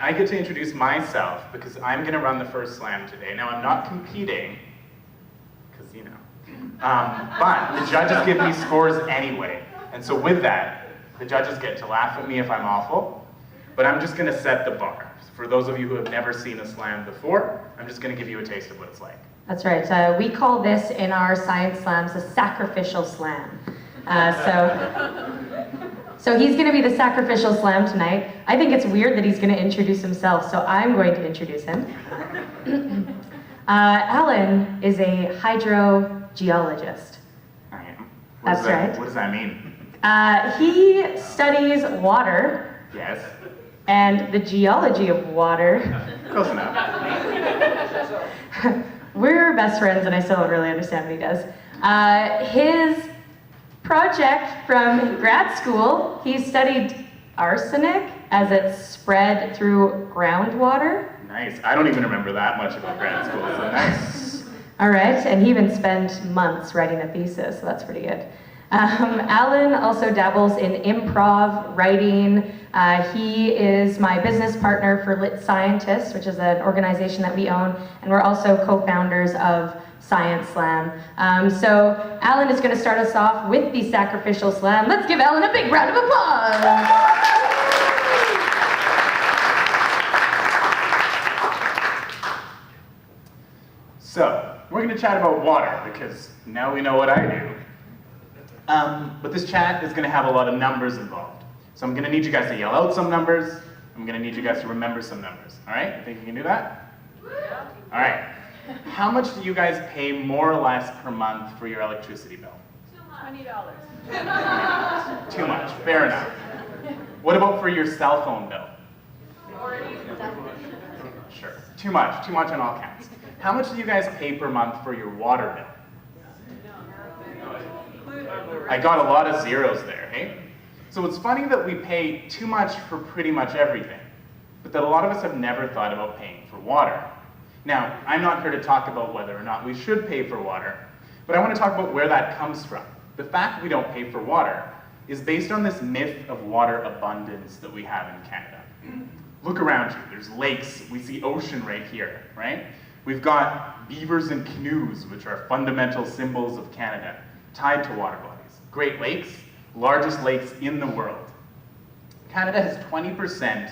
I get to introduce myself because I'm going to run the first slam today. Now, I'm not competing, because, you know, but the judges give me scores anyway. And so with that, the judges get to laugh at me if I'm awful, but I'm just going to set the bar. For those of you who have never seen a slam before, I'm just going to give you a taste of what it's like. That's right. We call this in our Science Slams a Sacrificial Slam. So he's going to be the Sacrificial Slam tonight. I think it's weird that he's going to introduce himself, so I'm going to introduce him. Alan is a hydrogeologist. I am. That's right. What does that mean? He studies water. Yes. And the geology of water. Close enough. We're best friends, and I still don't really understand what he does. His project from grad school, he studied arsenic as it's spread through groundwater. Nice. I don't even remember that much about grad school, so nice. All right, and he even spent months writing a thesis, so that's pretty good. Alan also dabbles in improv, writing. He is my business partner for Lit Scientists, which is an organization that we own, and we're also co-founders of Science Slam. So Alan is going to start us off with the Sacrificial Slam. Let's give Alan a big round of applause. So, we're going to chat about water, because now we know what I do. But this chat is going to have a lot of numbers involved. So I'm going to need you guys to yell out some numbers. I'm going to need you guys to remember some numbers. All right? You think you can do that? Yeah. All right. How much do you guys pay more or less per month for your electricity bill? $20. Too much. Fair enough. What about for your cell phone bill? 40. Sure. Too much. Too much on all counts. How much do you guys pay per month for your water bill? I got a lot of zeros there, hey? So it's funny that we pay too much for pretty much everything, but that a lot of us have never thought about paying for water. Now, I'm not here to talk about whether or not we should pay for water, but I want to talk about where that comes from. The fact we don't pay for water is based on this myth of water abundance that we have in Canada. Look around you, there's lakes, we see ocean right here, right? We've got beavers and canoes, which are fundamental symbols of Canada, tied to water bodies. Great Lakes, largest lakes in the world. Canada has 20%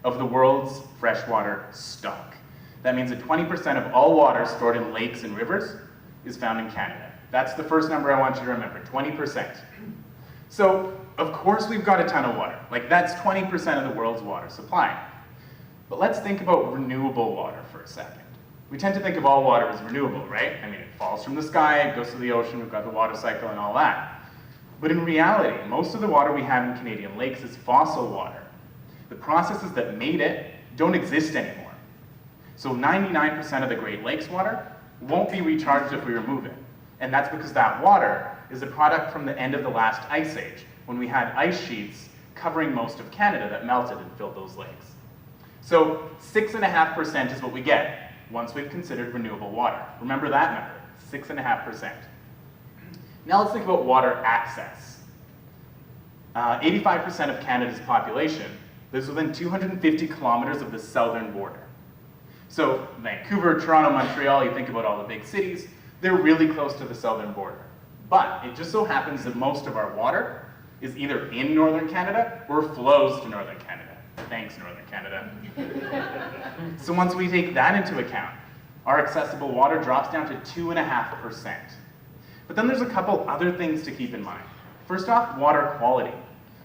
of the world's freshwater stock. That means that 20% of all water stored in lakes and rivers is found in Canada. That's the first number I want you to remember, 20%. So, of course we've got a ton of water. Like, that's 20% of the world's water supply. But let's think about renewable water for a second. We tend to think of all water as renewable, right? I mean, it falls from the sky, it goes to the ocean, we've got the water cycle and all that. But in reality, most of the water we have in Canadian lakes is fossil water. The processes that made it don't exist anymore. So 99% of the Great Lakes water won't be recharged if we remove it. And that's because that water is a product from the end of the last ice age, when we had ice sheets covering most of Canada that melted and filled those lakes. So 6.5% is what we get once we've considered renewable water. Remember that number, 6.5%. Now let's think about water access. 85% of Canada's population lives within 250 kilometers of the southern border. So Vancouver, Toronto, Montreal, you think about all the big cities, they're really close to the southern border. But it just so happens that most of our water is either in northern Canada or flows to northern Canada. Thanks, northern Canada. So once we take that into account, our accessible water drops down to 2.5%. But then there's a couple other things to keep in mind. First off, water quality.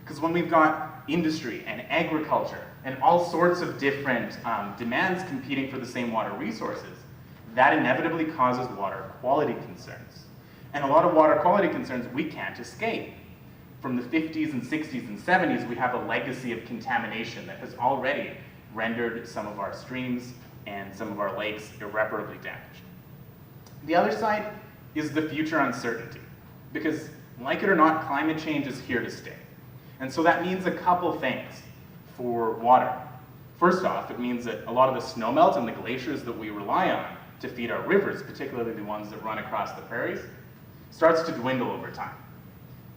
Because when we've got industry and agriculture and all sorts of different demands competing for the same water resources, that inevitably causes water quality concerns. And a lot of water quality concerns we can't escape. From the 50s and 60s and 70s, we have a legacy of contamination that has already rendered some of our streams and some of our lakes irreparably damaged. The other side is the future uncertainty. Because, like it or not, climate change is here to stay. And so that means a couple things for water. First off, it means that a lot of the snowmelt and the glaciers that we rely on to feed our rivers, particularly the ones that run across the prairies, starts to dwindle over time.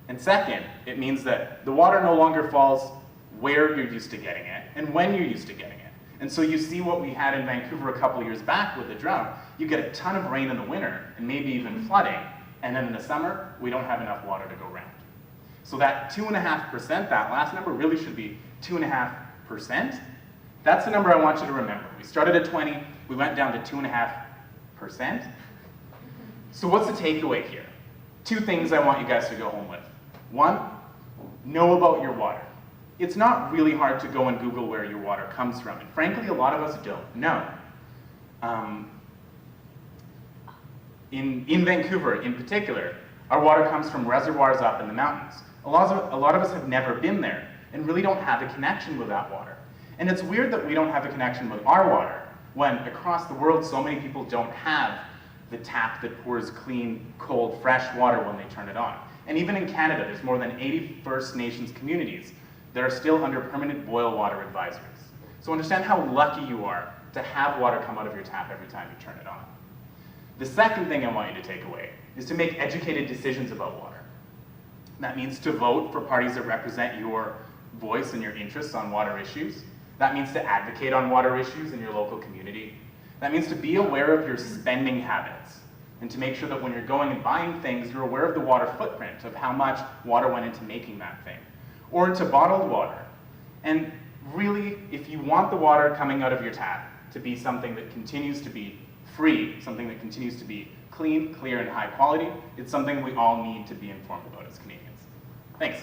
And second, it means that the water no longer falls where you're used to getting it and when you're used to getting it. And so you see what we had in Vancouver a couple years back with the drought. You get a ton of rain in the winter, and maybe even flooding, and then in the summer, we don't have enough water to go around. So that 2.5%, that last number really should be 2.5%. That's the number I want you to remember. We started at 20, we went down to 2.5%. So what's the takeaway here? Two things I want you guys to go home with. One, know about your water. It's not really hard to go and Google where your water comes from, and frankly, a lot of us don't know. In Vancouver, in particular, our water comes from reservoirs up in the mountains. A lot of us have never been there and really don't have a connection with that water. And it's weird that we don't have a connection with our water when across the world so many people don't have the tap that pours clean, cold, fresh water when they turn it on. And even in Canada, there's more than 80 First Nations communities that are still under permanent boil water advisories. So understand how lucky you are to have water come out of your tap every time you turn it on. The second thing I want you to take away is to make educated decisions about water. That means to vote for parties that represent your voice and your interests on water issues. That means to advocate on water issues in your local community. That means to be aware of your spending habits and to make sure that when you're going and buying things, you're aware of the water footprint of how much water went into making that thing, or into bottled water. And really, if you want the water coming out of your tap to be something that continues to be free, something that continues to be clean, clear, and high quality, it's something we all need to be informed about as Canadians. Thanks.